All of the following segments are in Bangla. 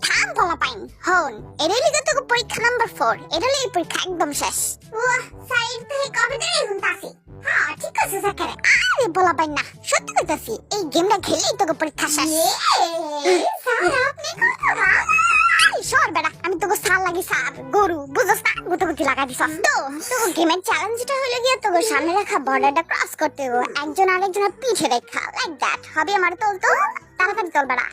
থাম বলা পাইন হন এর লিগে তো পরীক্ষা নাম্বার 4 এর লাগি পরীক্ষা একদম শেষ ওয়াহ সাইড থেকে কবে থেকে হুনতাছি হ্যাঁ ঠিক আছে স্যার আরে বলা পাইন না সত্যি কইতাছি এই গেমটা খেলেই তো পরীক্ষা শেষ স্যার আপনি কথা সর বেড়া আমি তোকে সাল লাগি সার গরু বুঝছস না গুতগুতি লাগা দিছস তো তোকে গেমের চ্যালেঞ্জটা হলো গিয়ে তোকে সামনে রাখা বর্ডারটা ক্রস করতে হবে একজন আরেকজনের পিছে রেখা লাইক দ্যাট হবে আমার তো তাড়াতাড়ি চল বেড়া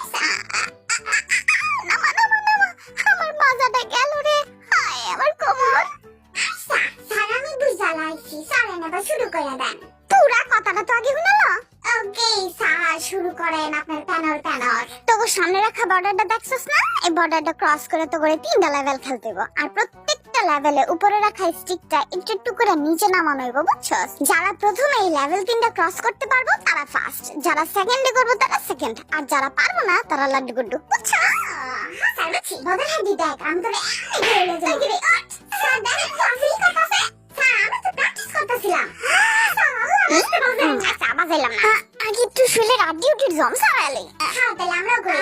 আমার মাজাটা গেল রে হায় আমার কোমর স্যার আমি বুঝালাইছি স্যার এবার শুরু করে দেন পুরা কথাটা তো আগে শুনালো ওকে স্যার শুরু করেন আপনার প্যানর তোকে সামনে রাখা বর্ডারটা দেখছস না এই বর্ডারটা ক্রস করে তো করে 3টা লেভেল খেলতে হবে আর প্রত্যেকটা লেভেলে উপরে রাখা স্টিকটা একটু একটু করে নিচে নামানো হবে বুঝছস যারা প্রথমে এই লেভেল 3টা ক্রস করতে পারবো তারা ফার্স্ট যারা সেকেন্ডে করবে তারা সেকেন্ড আর যারা পারবো না তারা লাড্ডু গুড্ডু বুঝছস স্যার বুঝছি বদল হাদি দেখ আমি তোরে এমনি করে লেগে স্যার দেখেন তো আসলে কথা আছে স্যার আমি তো প্র্যাকটিস করতেছিলাম আচ্ছা বাজাইলাম না আগে একটু শুলে রাত ডিউটির জম সারালে হ্যাঁ তাহলে আমরাও করি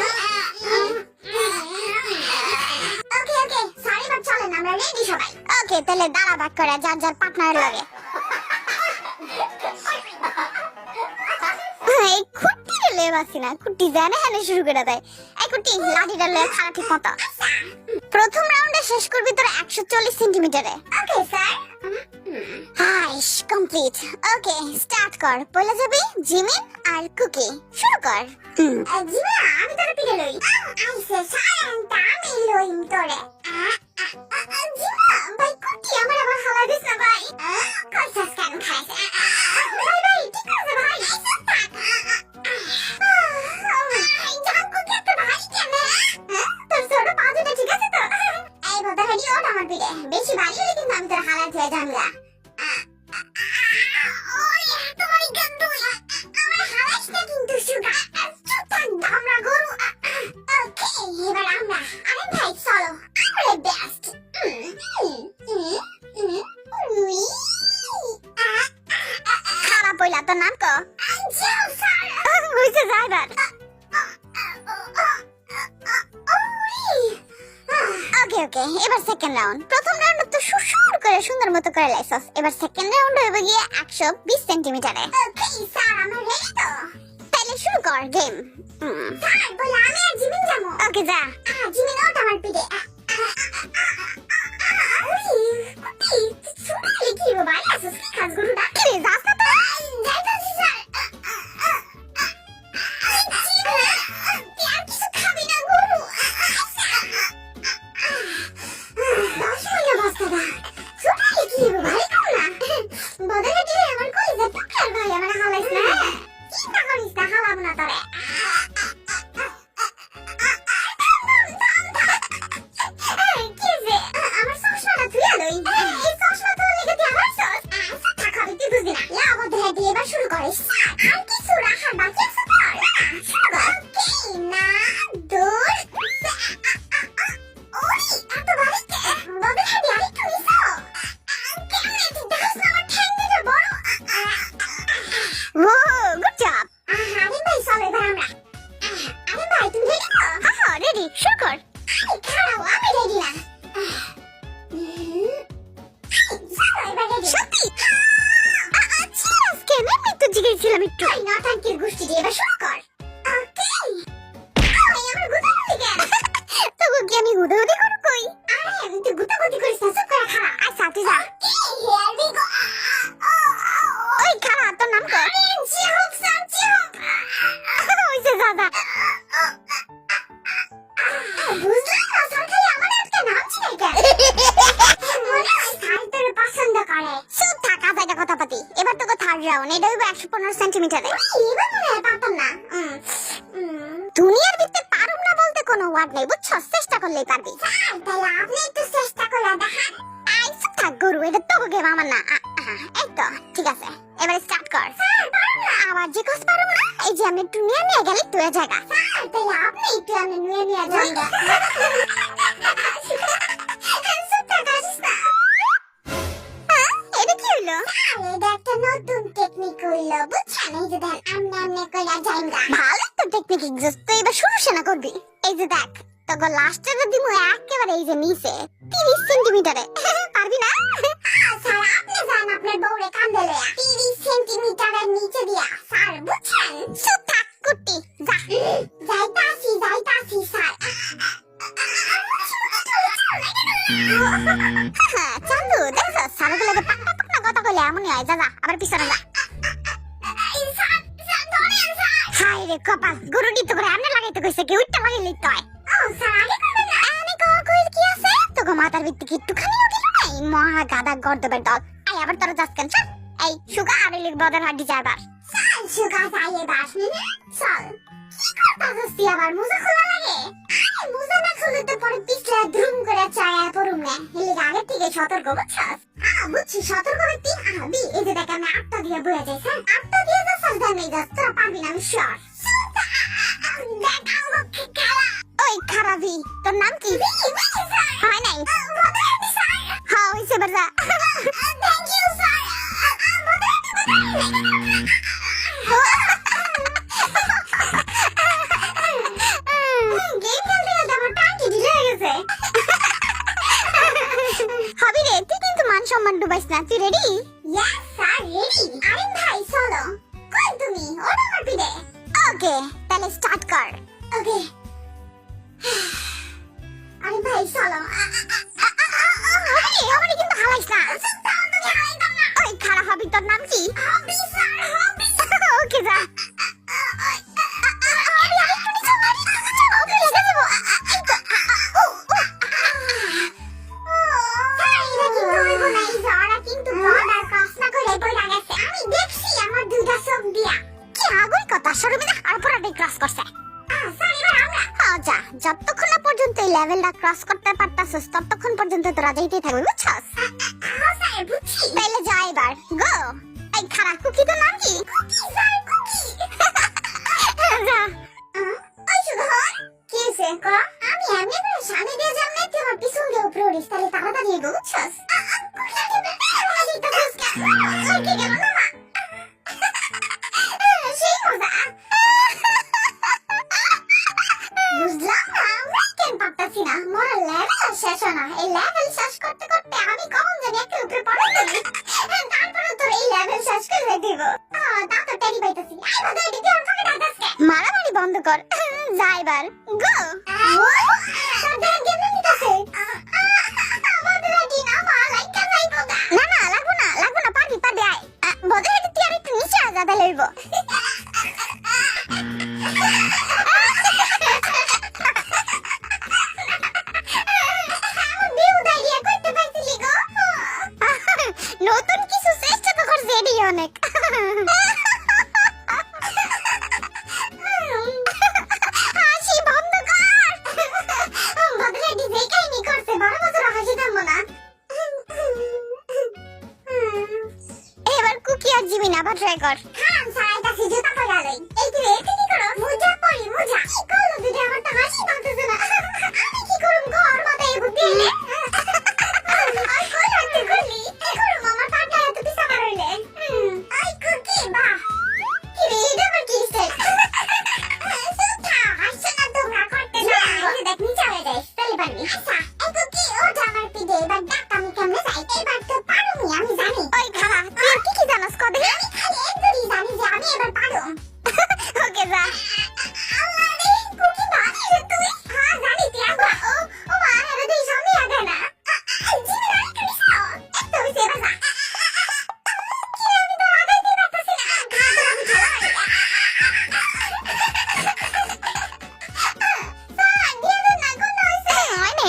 ওকে ওকে সরি বাট চলেন আমরা রেডি সবাই ওকে তাহলে দাঁড়া বাক করে যার যার পার্টনার লাগে এই কুটি লে বাসিনা কুটি জানে হেলে শুরু করে দেয় এই কুটি লাঠিটা লয়ে খাড়া ঠিক মতো প্রথম রাউন্ডে শেষ করবি তোর 140 সেন্টিমিটারে ওকে স্যার হাইশ কমপ্লিট ওকে স্টার্ট কর বলে যাবি জিমিন আর কুকি শুরু কর জিমিন আমি তোরে পিড়ে লই আইসে সায়ন্ত আমি লইম তোরে জিমিন ভাই কুকি আমার আবার হালা দিস না ভাই কইছাস কেন খাইছ ভাই ভাই ঠিক আছে ভাই জান কুকি একটা ভাই কেন তোর ছোট পাজুটা ঠিক আছে তো এই বদা হেডি ওটা আমার পিড়ে বেশি ভারী হলে কিন্তু আমি তোর হালা ধুয়ে যামগা ওকে এবার সেকেন্ড রাউন্ড প্রথম রাউন্ড তো সুর করে সুন্দর মতো করে লাইছস এবার সেকেন্ড রাউন্ড হবে গিয়ে 120 সেন্টিমিটারে ওকে স্যার আমরা রেডি তো তাহলে শুরু কর গেম স্যার বল আমি আর জিমিন যাবো ওকে যা জিমিন ওটা আমার পিঠে কুটি সুনালি কি রে ভাই আসস কি কাজ গরুটা কি রে যাস না তো যাইতাছি স্যার আর কিছু খাবি না গরু সেন্টিমিটারে এবার মনে হয় পারতাম না দুনিয়ার ভিতরে পারুম না বলতে কোনো ওয়ার্ড নেই বুঝছস চেষ্টা করলেই পারবি স্যার তাহলে আপনি একটু চেষ্টা করে দেখান আইসা থাক গরু এটা তো গেম আমার না এই তো ঠিক আছে এবার স্টার্ট কর স্যার পারুম না আবার যে কস পারুম না এই যে আমি একটু নিয়ে গেলে তুই জায়গা স্যার তাহলে আপনি একটু আমি নিয়ে যাইগা এটা কি হলো এটা একটা নতুন টেকনিক হইলো বুঝছেন এই যে দেন আমনে আমনে কইরা যাইগা ভালো তো টেকনিক এক্সিস্ট তো এবার শুরু সেনা করবি এই যে দেখ তোকে লাস্টের দিমু একেবারে এই যে নিচে 30 সেন্টিমিটারে পারবি না স্যার আপনি জান আপনার বউরে কান্দলে 30 সেন্টিমিটারের নিচে দিয়া স্যার বুঝছেন চুপ থাক কুটি যা যাইতাছি স্যার চান্দু দেখো স্যারগুলোকে পাকনা পাকনা কথা কইলে এমনই হয় যা যা আবার পিছনে যা হাই রে কপাল গরুটি তো করে আমনে লাগাইতে কইছে কি উইটা লাগাইলি তয় ও স্যার আগে কইবেন না আমি কইল কি আছে তোকে মাথার ভিত্তি কি একটুখানি উঠিল নাই মহা গাদা গর্দবের দল আই আবার তোরা যাস কেন চল এই সুগা আরেলির বদর হাড্ডি যাবার চল সুগা যাই এবার চল কি করতাছ তুই আবার মুজা খোলা লাগে মুজা না খুলে তো পরে পিছলা দ্রুম করে চায়া পড়ুম না এলি আগে থেকে সতর্ক বুঝছস বুঝছি সতর্ক ব্যক্তি আবি এই যে দেখ আমি আটটা দিয়ে বয়ে যাই স্যার আটটা দিয়ে যাস দামে যাস তোরা পারবি না আমি শিওর ওই খারাপি তোর নাম কি হয় নাই হ্যাঁ হইছে বাজা থ্যাংক ইউ স্যার গেম খেলতে খেলতে আমার টাঙ্কি ঢিলে হয়ে গেছে হবি রে তুই কিন্তু মান সম্মান ডুবাইস না তুই ready yes sir ready Arin ভাই চলো কই তুমি ওটা আমার পিঠে ওকে তাহলে স্টার্ট কর ওকে আরিন ভাই চলো হবি কিন্তু হালাইস না ওই খারাপ হবি তোর নাম কি হবি স্যার হবি ওকে যা যতক্ষণ না পর্যন্ত এই লেভেলটা ক্রস করতে পারতাছস ততক্ষণ পর্যন্ত তোরা যাইতেই থাকবি বুঝছস হ্যাঁ স্যার বুঝছি তাহলে যা এবার গো এই খারাপ কুকি তো নাম কি কুকি স্যার কুকি যা ওই সুধর কি সে ক আমি এমনি করে সামনে দিয়ে যাব না তুই আমার পিছন দিয়ে উপরে উড়িস তাহলে তাড়াতাড়ি এগো বুঝছস সেই মজা বুঝলাম না কেন পারতাছি না মোর লেভেল শেষ না এই লেভেল শেষ করতে করতে আমি কখন জানি একটা উপরে পড়ে গেছি তারপরে তোর এই লেভেল শেষ করে দেব তা তো টেরি পাইতাছি আই বাদে এদিকে আর ফাঁকা দাইতাছে মারামারি বন্ধ কর যা এবার গো সাদা গেম নিতাছে আমাদের কি না লাইকা যাইবো না না লাগবো না পারবি আয় বদে হেঁটে তুই আর একটু নিচে আ যাবে লইব নতুন কিছু চেষ্টা তো করছে এডি অনেক হাসি বন্ধ কর বদলে ডিজে কাইনি করছে বড় বড় হাসি থামবো না এবার কুকি আর জিমিন আবার ট্রাই কর খান সাইড আছে জুতা পরা লই এই তুই এতে কি করো মুজা পরি মুজা কি করলো দিদি আমার তো হাসি পাচ্ছে না আমি কি করব ঘর মাথায় বুদ্ধি এলে আই কই রাখতে গলি এখন মামা পাটা এত পিছা মারইলে আই কুকি বাহ কি রে এটা আমার কি স্টাইল সুতা হাসি না তোমরা করতে না বলে দেখ নিচে হয়ে যাই তাহলে পারবি আচ্ছা এই কুকি ওটা আমার পিঠে এবার ডাক আমি কেমনে যাই এবার তো পারুমি আমি জানি ওই খালা তুই কি জানাস কবে আমি খালি একবারই জানি যে আমি এবার পারুম ওকে যা আল্লাহ রে কুকি ভাবি রে তুই হ্যাঁ জানি তুই আগা ও মা আরে দেই সামনে আগা না জিমি রাই করিস এত হইছে এবার যা কি আমি তো আগাইতে পারতাছি না খালা আমি খেলা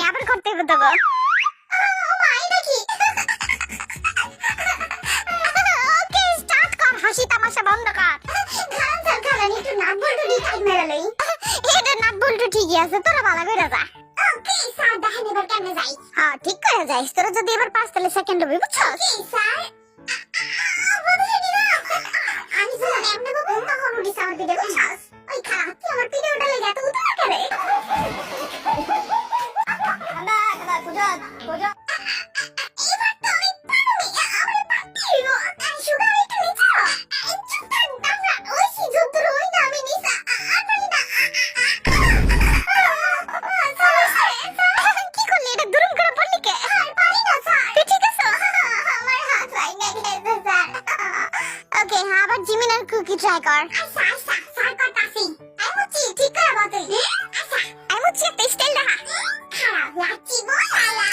আবার করতে হবে তো গো মাই নাকি ওকে স্টার্ট কর হাসি তামাশা বন্ধ কর খান স্যার খান একটু নাক বল্টু দিয়ে টাইম মেরালই এটা নাক বল্টু ঠিকই আছে তোরা ভালো করে যা ওকে স্যার দেখেন এবার কেমনে যাই হ্যাঁ ঠিক করে যাইস তোরা যদি এবার পাস তাহলে সেকেন্ড হবে বুঝছো ওকে স্যার আমি যখন এমনি বাবু তখন উঠি আমার পিঠে বুঝছস ওই খারাপ তুই আমার পিঠে উঠালে এত উঠে করে এবার তো আমি পারবি আমার পারবি আমি সুগার একটু নিচে চুপ থাক ওই সি যুদ্ধ রই না আমি নিচে আর পারি না হাই কর। আচ্ছা আচ্ছা স্যার করতাছি। আই মুচি ঠিক করে বল তুই। আচ্ছা আই মুচি একটা স্টাইল দেখা। খারাপ লাগছি বলালা।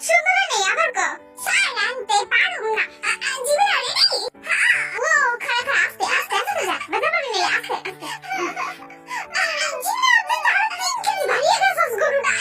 সুন্দর নেই আবার কো। স্যার আনতে পারুম না। জীবন রেডি? ও খারাপ খারাপ আস্তে আস্তে আস্তে যা। বাধা পাবি না আস্তে আস্তে। জীবন আপনি তাড়াতাড়ি কেন বাড়িয়ে গেছস গরুটা?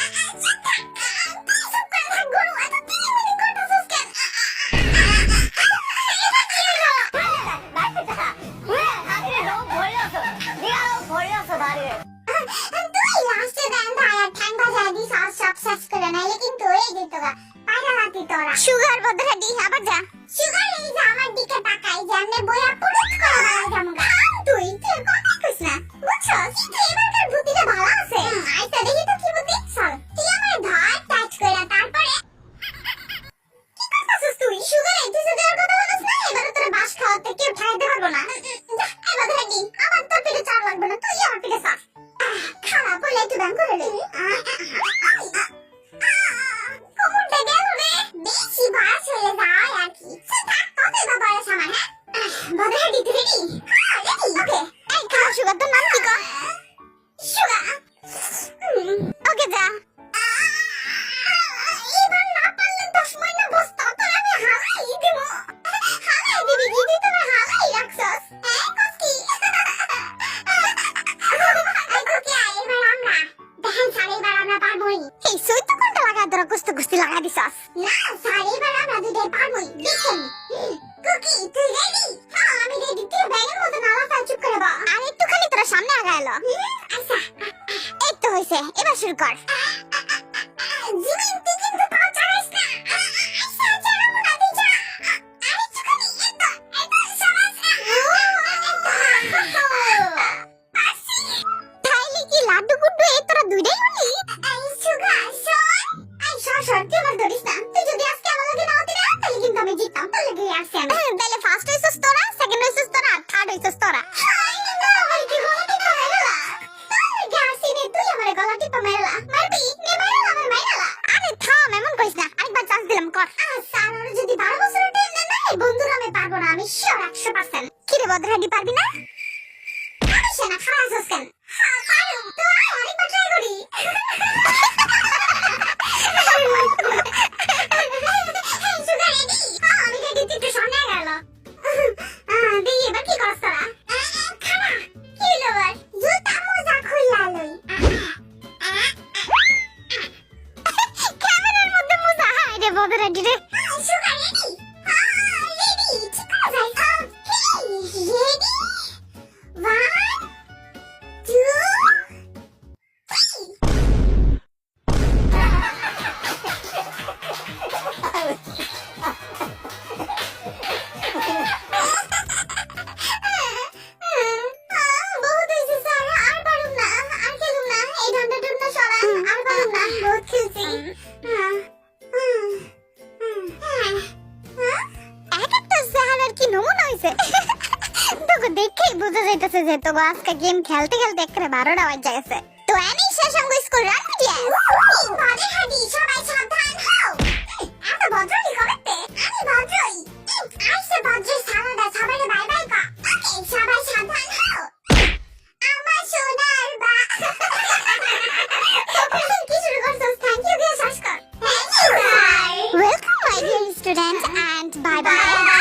সুগার বদরাডি আবার যা সুগার এই যে আমার দিকে তাকাই যে আমি বইয়া পুরুত করে বাড়াই যামগা তুই কথা কইছ না বুঝছস এবারকার বুদ্ধিটা ভালো আছে আইতা দেখি তো কি বুদ্ধি চল তুই আমার ধর টাচ কইরা তারপরে কি করতাছস তুই সুগার এই তুই যদি আর কথা বলছ না এবারে তোর বাস খাওয়াতে কেউ ঠাইতে পারবো না যা এই বদরাডি আবার তোর পেটে চার লাগবে না তুই আমার পেটে চাপ খারাপ বলে একটু দান করে লে কোমরটা গেল রে বেশি বাস হয়ে যায় আর কি থাক তোদের বাবার সামান বদরাডি তুই রেডি হ্যাঁ রেডি ওকে এই খাও সুগার তোর নাম কি কর সুগার ওকে যা এবার না পারলে 10 মাইনা বসতা তোর আমি হালাই দেবো হালাই দিবি গিদি তোরা হালাই রাখছস হ্যাঁ কসকি এই তো কি এবার আমরা দেখেন স্যার এবার আমরা পারবোই এই সই তো কোনটা লাগা তোরা কুস্তি কুস্তি লাগা দিছস না স্যার এবার আমরা দুটো পারবোই দেখেন কুকি তুই রেডি হ্যাঁ আমি রেডি তুই ব্যাগের মধ্যে নালা চুপ করে বা আর একটুখানি তোরা সামনে আগাইলো আচ্ছা এই তো হইছে এবার শুরু কর জিমিন তুই কিন্তু পা চালাস না আচ্ছা চালাবো না তুই যা আরেকটুখানি এত সাবাস তাইলে কি লাড্ডু গুড্ডু এই তোরা দুইটাই হলি এই সুগার শোন এই শোন তুই আমার ধরিস না তুই যদি আজকে আমার লগে না হতি না তাহলে কিন্তু আমি জিততাম তোর লগে আসছি আমি তাহলে ফার্স্ট হইছস তোরা সেকেন্ড হইছস তোরা থার্ড হইছস তোরা মারবি নে মারলা আমার মাইরালা আরে থাম এমন কইস না আরেকবার চান্স দিলাম কর স্যার ওরে যদি 12 বছরের টাইম দেন না এই বন্ধুরা আমি পারবো না আমি শিওর 100% কি রে বদরাডি পারবি না আমি সেনা খারাপ হস কেন হ্যাঁ পারুম তো আরেকবার ট্রাই করি সুগার রেডি হ্যাঁ আমি রেডি তুই একটু সামনে গেল দেখি এবার কি করছ তোরা খানা কি হলো এবার জুতা মোজা খুললা লই ক্যামেরার মধ্যে মোজা হাই রে বদরাডি রে সুগার রেডি হ্যাঁ রেডি ঠিক আছে রেডি 1 2 তোকে দেখেই বুঝা যাইতেছে যে তোকে আজকে গেম খেলতে খেলতে একবারে 12টা বাজে গেছে তো আমি শেষ অঙ্গ স্কুল রান দিয়া বাড়ি হাঁটি সবাই সাবধান হও এত ভদ্রই করতে আমি ভদ্রই আইসে ভদ্র সারাটা সবাই বাই বাই কা ওকে সবাই সাবধান হও আমার সোনার বা কি শুরু করছস থ্যাংক ইউ দিয়ে শেষ কর thank you sir welcome my dear student and bye by